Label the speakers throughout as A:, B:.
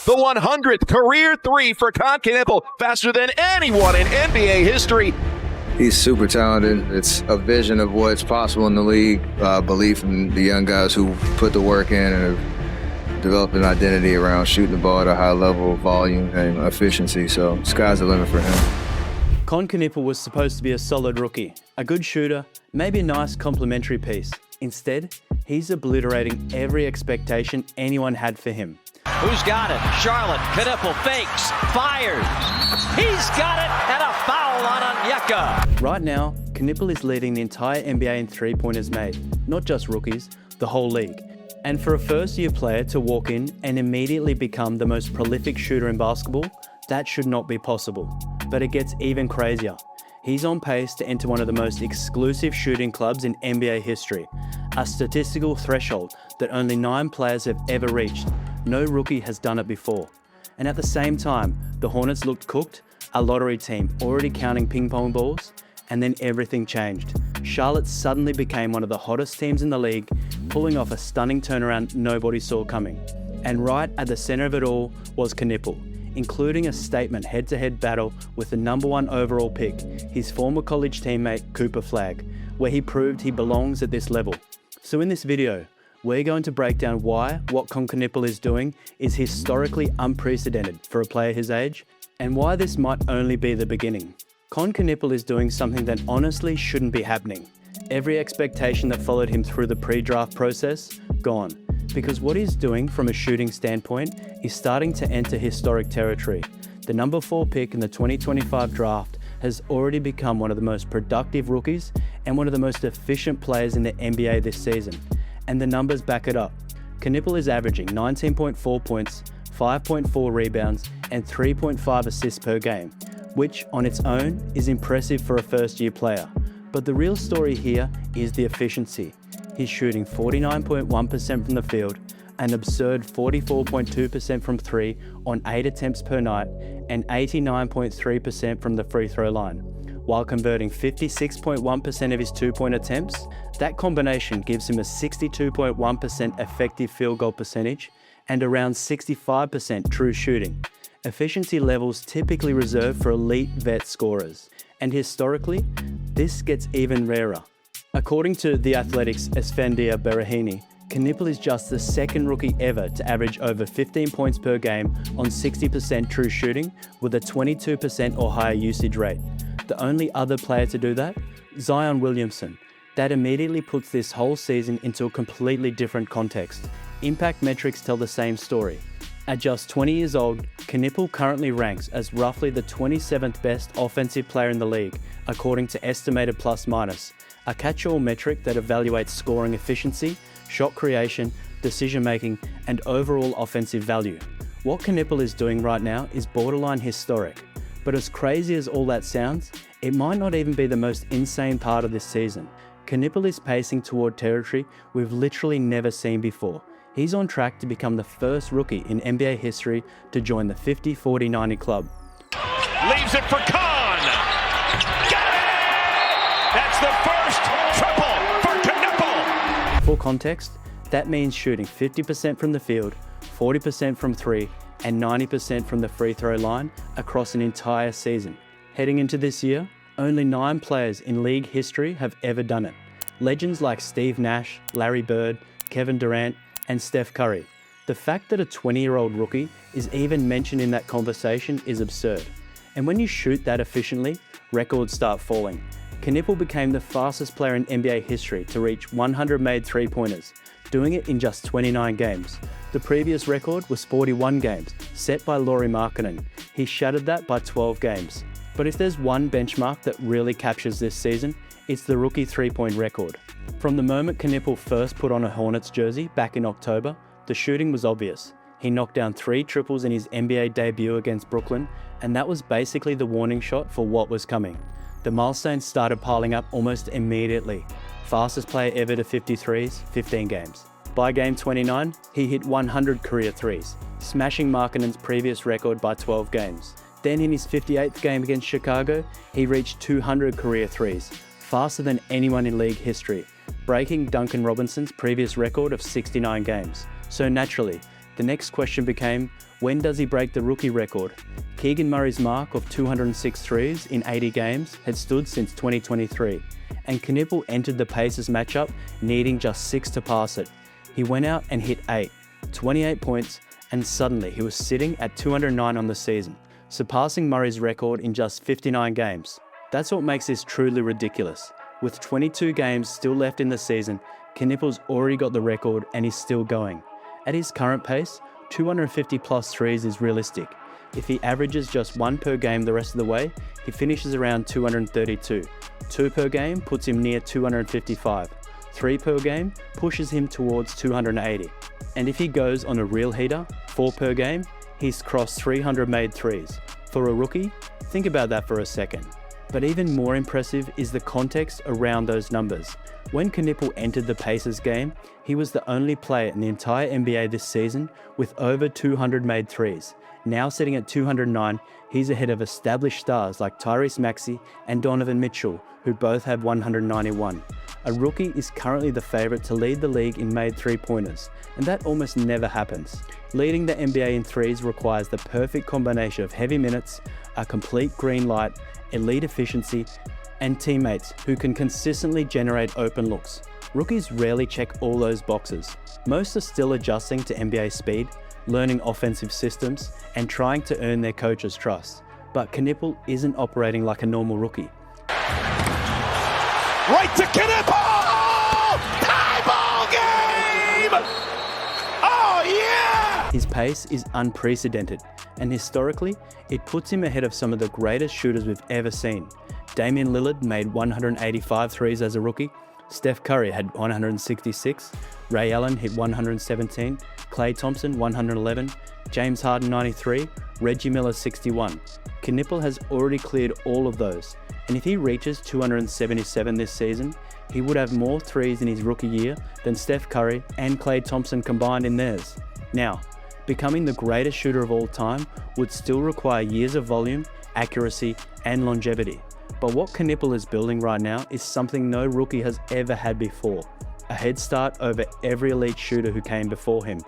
A: The 100th career three for Kon Knueppel, faster than anyone in NBA history.
B: He's super talented. It's a vision of what's possible in the league, belief in the young guys who put the work in and have developed an identity around shooting the ball at a high level, volume, and efficiency. So sky's the limit for him.
C: Kon Knueppel was supposed to be a solid rookie, a good shooter, maybe a nice complementary piece. Instead, he's obliterating every expectation anyone had for him.
D: Who's got it? Charlotte. Knueppel fakes, fires. He's got it, and a foul on Onyeka.
C: Right now, Knueppel is leading the entire NBA in three-pointers made, not just rookies, the whole league. And for a first-year player to walk in and immediately become the most prolific shooter in basketball, that should not be possible. But it gets even crazier. He's on pace to enter one of the most exclusive shooting clubs in NBA history, a statistical threshold that only 9 players have ever reached. No rookie has done it before. And at the same time, the Hornets looked cooked, a lottery team already counting ping pong balls, and then everything changed. Charlotte suddenly became one of the hottest teams in the league, pulling off a stunning turnaround nobody saw coming. And right at the center of it all was Knueppel, including a statement head-to-head battle with the #1 overall pick, his former college teammate Cooper Flagg, where he proved he belongs at this level. So in this video, we're going to break down why what Kon Knueppel is doing is historically unprecedented for a player his age, and why this might only be the beginning. Kon Knueppel is doing something that honestly shouldn't be happening. Every expectation that followed him through the pre-draft process, gone. Because what he's doing from a shooting standpoint is starting to enter historic territory. The #4 pick in the 2025 draft has already become one of the most productive rookies and one of the most efficient players in the NBA this season. And the numbers back it up. Knueppel is averaging 19.4 points, 5.4 rebounds, and 3.5 assists per game, which on its own is impressive for a first-year player. But the real story here is the efficiency. He's shooting 49.1% from the field, an absurd 44.2% from 3 on 8 attempts per night, and 89.3% from the free throw line. While converting 56.1% of his two-point attempts, that combination gives him a 62.1% effective field goal percentage and around 65% true shooting. Efficiency levels typically reserved for elite vet scorers. And historically, this gets even rarer. According to The Athletic's Esfandiar Berahini, Knueppel is just the second rookie ever to average over 15 points per game on 60% true shooting with a 22% or higher usage rate. The only other player to do that? Zion Williamson. That immediately puts this whole season into a completely different context. Impact metrics tell the same story. At just 20 years old, Knueppel currently ranks as roughly the 27th best offensive player in the league, according to estimated plus-minus, a catch-all metric that evaluates scoring efficiency, shot creation, decision-making, and overall offensive value. What Knueppel is doing right now is borderline historic. But as crazy as all that sounds, it might not even be the most insane part of this season. Knueppel is pacing toward territory we've literally never seen before. He's on track to become the first rookie in NBA history to join the 50-40-90 club.
A: Leaves it for Kon. Got it! That's the first triple for Knueppel.
C: For context, that means shooting 50% from the field, 40% from 3, and 90% from the free throw line across an entire season. Heading into this year, only 9 players in league history have ever done it. Legends like Steve Nash, Larry Bird, Kevin Durant, and Steph Curry. The fact that a 20-year-old rookie is even mentioned in that conversation is absurd. And when you shoot that efficiently, records start falling. Knueppel became the fastest player in NBA history to reach 100 made three-pointers, doing it in just 29 games. The previous record was 41 games, set by Lauri Markkanen. He shattered that by 12 games. But if there's one benchmark that really captures this season, it's the rookie three-point record. From the moment Knueppel first put on a Hornets jersey back in October, the shooting was obvious. He knocked down 3 triples in his NBA debut against Brooklyn, and that was basically the warning shot for what was coming. The milestones started piling up almost immediately. Fastest player ever to 50 threes, 15 games. By game 29, he hit 100 career threes, smashing Markkanen's previous record by 12 games. Then in his 58th game against Chicago, he reached 200 career threes, faster than anyone in league history, breaking Duncan Robinson's previous record of 69 games. So naturally, The next question became, when does he break the rookie record? Keegan Murray's mark of 206 threes in 80 games had stood since 2023, and Knueppel entered the Pacers matchup needing just 6 to pass it. He went out and hit 8, 28 points, and suddenly he was sitting at 209 on the season, surpassing Murray's record in just 59 games. That's what makes this truly ridiculous. With 22 games still left in the season, Knueppel's already got the record and he's still going. At his current pace, 250 plus threes is realistic. If he averages just 1 per game the rest of the way, he finishes around 232. 2 per game puts him near 255. 3 per game pushes him towards 280. And if he goes on a real heater, 4 per game, he's crossed 300 made threes. For a rookie, think about that for a second. But even more impressive is the context around those numbers. When Knueppel entered the Pacers game, he was the only player in the entire NBA this season with over 200 made threes. Now sitting at 209, he's ahead of established stars like Tyrese Maxey and Donovan Mitchell, who both have 191. A rookie is currently the favorite to lead the league in made three-pointers, and that almost never happens. Leading the NBA in threes requires the perfect combination of heavy minutes, a complete green light, elite efficiency, and teammates who can consistently generate open looks. Rookies rarely check all those boxes. Most are still adjusting to NBA speed, learning offensive systems, and trying to earn their coach's trust. But Knueppel isn't operating like a normal rookie.
A: Right to Knueppel! Tie ball game! Oh yeah!
C: His pace is unprecedented, and historically, it puts him ahead of some of the greatest shooters we've ever seen. Damian Lillard made 185 threes as a rookie, Steph Curry had 166, Ray Allen hit 117, Klay Thompson 111, James Harden 93, Reggie Miller 61. Knueppel has already cleared all of those, and if he reaches 277 this season, he would have more threes in his rookie year than Steph Curry and Klay Thompson combined in theirs. Now, becoming the greatest shooter of all time would still require years of volume, accuracy, and longevity. But what Knueppel is building right now is something no rookie has ever had before, a head start over every elite shooter who came before him.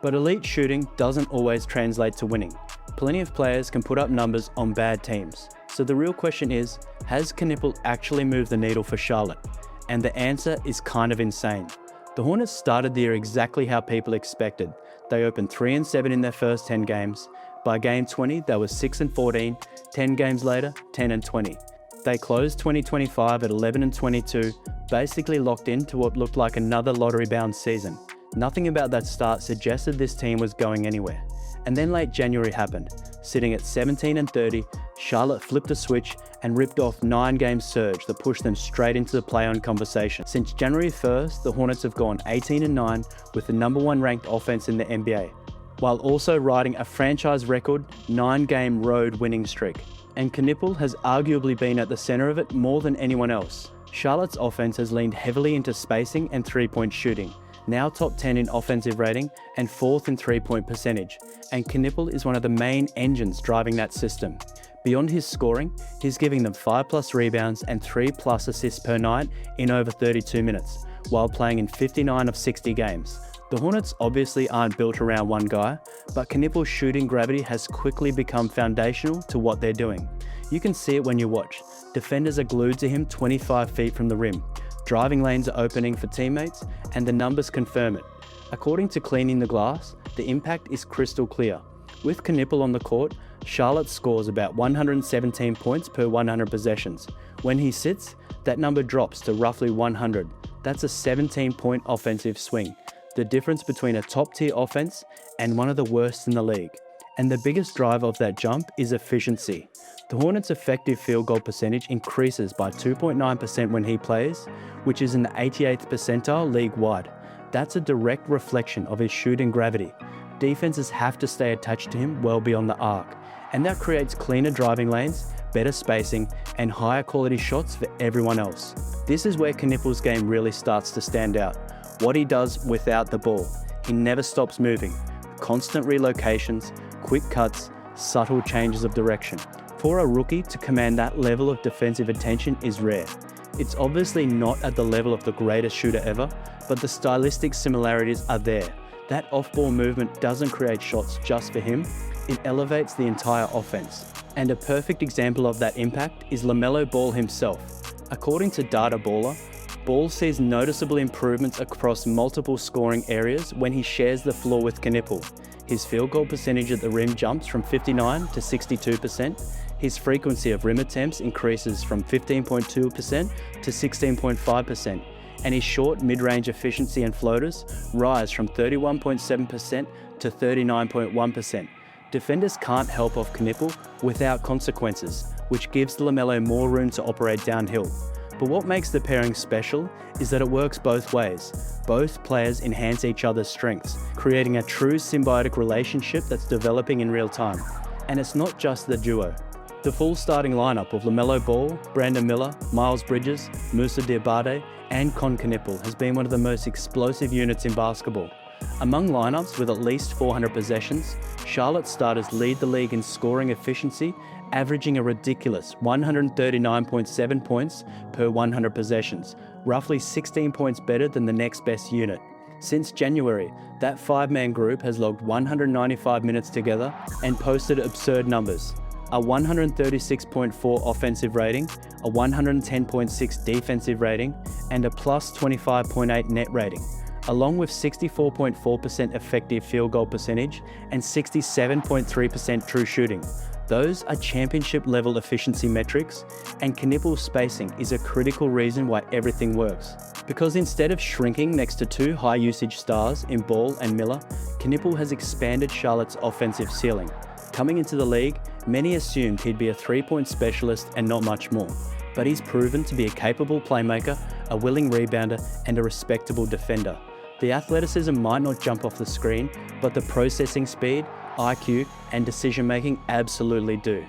C: But elite shooting doesn't always translate to winning. Plenty of players can put up numbers on bad teams. So the real question is, has Knueppel actually moved the needle for Charlotte? And the answer is kind of insane. The Hornets started the year exactly how people expected. They opened 3-7 in their first 10 games. By game 20, they were 6-14, 10 games later, 10-20. They closed 2025 at 11-22, basically locked into what looked like another lottery-bound season. Nothing about that start suggested this team was going anywhere. And then late January happened. Sitting at 17-30, Charlotte flipped a switch and ripped off 9-game surge that pushed them straight into the play-on conversation. Since January 1st, the Hornets have gone 18-9 with the #1 ranked offense in the NBA, while also riding a franchise record 9-game road winning streak. And Knueppel has arguably been at the center of it more than anyone else. Charlotte's offense has leaned heavily into spacing and three-point shooting, now top 10 in offensive rating and 4th in three-point percentage, and Knueppel is one of the main engines driving that system. Beyond his scoring, he's giving them 5+ rebounds and 3+ assists per night in over 32 minutes, while playing in 59 of 60 games. The Hornets obviously aren't built around one guy, but Knueppel's shooting gravity has quickly become foundational to what they're doing. You can see it when you watch. Defenders are glued to him 25 feet from the rim. Driving lanes are opening for teammates, and the numbers confirm it. According to Cleaning the Glass, the impact is crystal clear. With Knueppel on the court, Charlotte scores about 117 points per 100 possessions. When he sits, that number drops to roughly 100. That's a 17-point offensive swing. The difference between a top-tier offense and one of the worst in the league. And the biggest driver of that jump is efficiency. The Hornets' effective field goal percentage increases by 2.9% when he plays, which is in the 88th percentile league-wide. That's a direct reflection of his shooting gravity. Defenses have to stay attached to him well beyond the arc, and that creates cleaner driving lanes, better spacing, and higher quality shots for everyone else. This is where Knueppel's game really starts to stand out. What he does without the ball. He never stops moving. Constant relocations, quick cuts, subtle changes of direction. For a rookie to command that level of defensive attention is rare. It's obviously not at the level of the greatest shooter ever, but the stylistic similarities are there. That off-ball movement doesn't create shots just for him, it elevates the entire offense. And a perfect example of that impact is LaMelo Ball himself. According to Data Baller, Ball sees noticeable improvements across multiple scoring areas when he shares the floor with Knueppel. His field goal percentage at the rim jumps from 59 to 62%. His frequency of rim attempts increases from 15.2% to 16.5%. And his short mid-range efficiency and floaters rise from 31.7% to 39.1%. Defenders can't help off Knueppel without consequences, which gives LaMelo more room to operate downhill. But what makes the pairing special is that it works both ways. Both players enhance each other's strengths, creating a true symbiotic relationship that's developing in real time. And it's not just the duo. The full starting lineup of LaMelo Ball, Brandon Miller, Miles Bridges, Moussa Diabate, and Kon Knueppel has been one of the most explosive units in basketball. Among lineups with at least 400 possessions, Charlotte starters lead the league in scoring efficiency, averaging a ridiculous 139.7 points per 100 possessions, roughly 16 points better than the next best unit. Since January, that five-man group has logged 195 minutes together and posted absurd numbers. A 136.4 offensive rating, a 110.6 defensive rating, and a plus 25.8 net rating, along with 64.4% effective field goal percentage and 67.3% true shooting. Those are championship-level efficiency metrics, and Knueppel's spacing is a critical reason why everything works. Because instead of shrinking next to two high-usage stars in Ball and Miller, Knueppel has expanded Charlotte's offensive ceiling. Coming into the league, many assumed he'd be a three-point specialist and not much more, but he's proven to be a capable playmaker, a willing rebounder, and a respectable defender. The athleticism might not jump off the screen, but the processing speed, IQ, and decision-making absolutely do.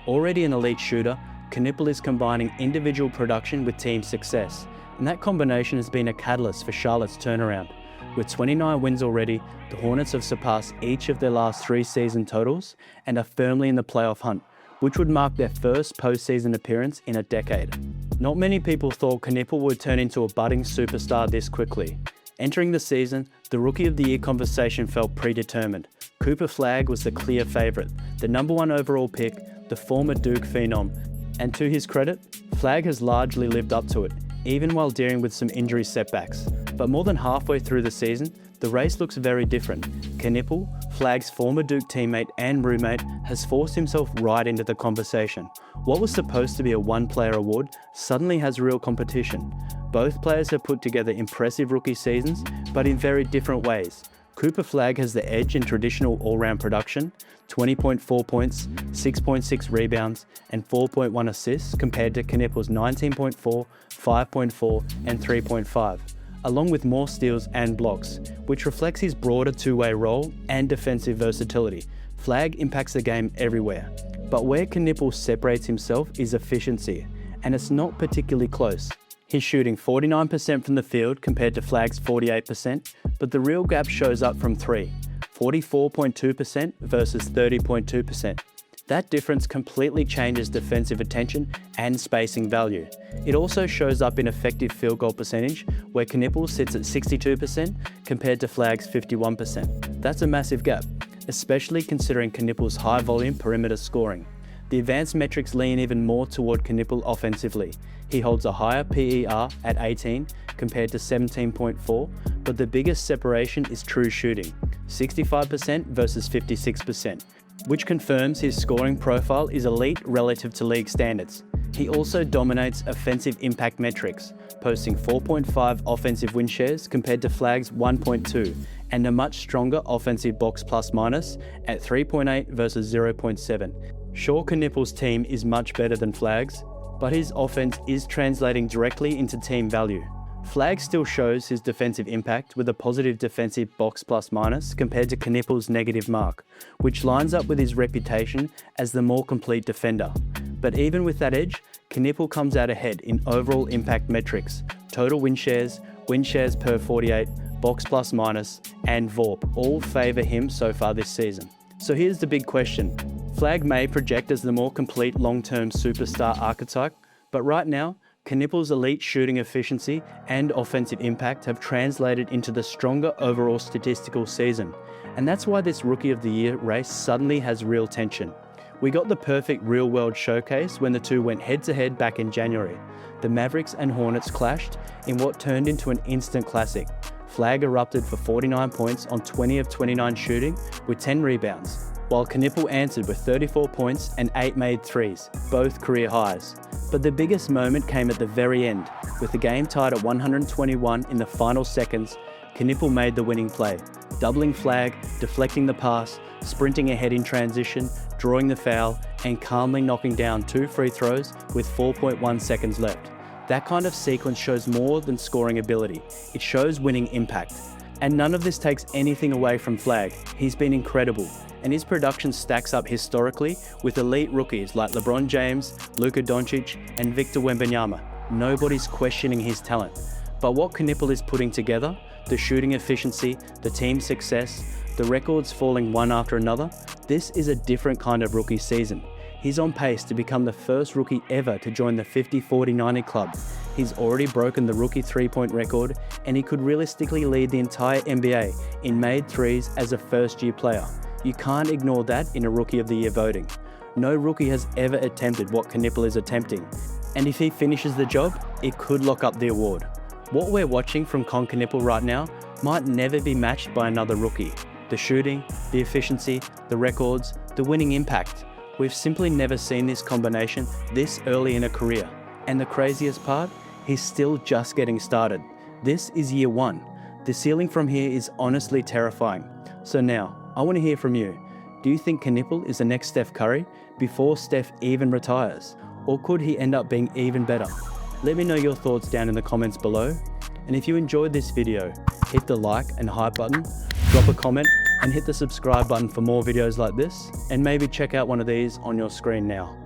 C: Already an elite shooter, Knueppel is combining individual production with team success, and that combination has been a catalyst for Charlotte's turnaround. With 29 wins already, the Hornets have surpassed each of their last 3 season totals and are firmly in the playoff hunt, which would mark their first postseason appearance in a decade. Not many people thought Knueppel would turn into a budding superstar this quickly. Entering the season, the Rookie of the Year conversation felt predetermined. Cooper Flagg was the clear favourite, the #1 overall pick, the former Duke phenom, and to his credit, Flagg has largely lived up to it, even while dealing with some injury setbacks. But more than halfway through the season, the race looks very different. Knueppel, Flagg's former Duke teammate and roommate, has forced himself right into the conversation. What was supposed to be a one-player award suddenly has real competition. Both players have put together impressive rookie seasons, but in very different ways. Cooper Flagg has the edge in traditional all-round production, 20.4 points, 6.6 rebounds, and 4.1 assists compared to Knueppel's 19.4, 5.4, and 3.5, along with more steals and blocks, which reflects his broader two-way role and defensive versatility. Flagg impacts the game everywhere. But where Knueppel separates himself is efficiency, and it's not particularly close. He's shooting 49% from the field compared to Flagg's 48%, but the real gap shows up from 3, 44.2% versus 30.2%. That difference completely changes defensive attention and spacing value. It also shows up in effective field goal percentage, where Knueppel sits at 62% compared to Flagg's 51%. That's a massive gap, especially considering Knueppel's high volume perimeter scoring. The advanced metrics lean even more toward Knueppel offensively. He holds a higher PER at 18 compared to 17.4, but the biggest separation is true shooting, 65% versus 56%, which confirms his scoring profile is elite relative to league standards. He also dominates offensive impact metrics, posting 4.5 offensive win shares compared to Flagg's 1.2, and a much stronger offensive box plus minus at 3.8 versus 0.7. Sure, Knueppel's team is much better than Flagg's, but his offense is translating directly into team value. Flagg still shows his defensive impact with a positive defensive box plus minus compared to Knueppel's negative mark, which lines up with his reputation as the more complete defender. But even with that edge, Knueppel comes out ahead in overall impact metrics, total win shares per 48, box plus minus, and VORP all favour him so far this season. So here's the big question. Flagg may project as the more complete long-term superstar archetype, but right now, Knueppel's elite shooting efficiency and offensive impact have translated into the stronger overall statistical season, and that's why this Rookie of the Year race suddenly has real tension. We got the perfect real-world showcase when the two went head-to-head back in January. The Mavericks and Hornets clashed in what turned into an instant classic. Flag erupted for 49 points on 20 of 29 shooting with 10 rebounds, while Knueppel answered with 34 points and 8 made threes, both career highs. But the biggest moment came at the very end. With the game tied at 121 in the final seconds, Knueppel made the winning play, doubling Flag, deflecting the pass, sprinting ahead in transition, drawing the foul, and calmly knocking down 2 free throws with 4.1 seconds left. That kind of sequence shows more than scoring ability. It shows winning impact. And none of this takes anything away from Flag. He's been incredible, and his production stacks up historically with elite rookies like LeBron James, Luka Doncic, and Victor Wembanyama. Nobody's questioning his talent. But what Knueppel is putting together, the shooting efficiency, the team success, the records falling one after another, this is a different kind of rookie season. He's on pace to become the first rookie ever to join the 50-40-90 club. He's already broken the rookie three-point record, and he could realistically lead the entire NBA in made threes as a first-year player. You can't ignore that in a Rookie of the Year voting. No rookie has ever attempted what Knueppel is attempting, and if he finishes the job, it could lock up the award. What we're watching from Kon Knueppel right now might never be matched by another rookie. The shooting, the efficiency, the records, the winning impact. We've simply never seen this combination this early in a career. And the craziest part, he's still just getting started. This is year one. The ceiling from here is honestly terrifying. So now, I want to hear from you. Do you think Knueppel is the next Steph Curry before Steph even retires? Or could he end up being even better? Let me know your thoughts down in the comments below. And if you enjoyed this video, hit the like and hype button, drop a comment, and hit the subscribe button for more videos like this, and maybe check out one of these on your screen now.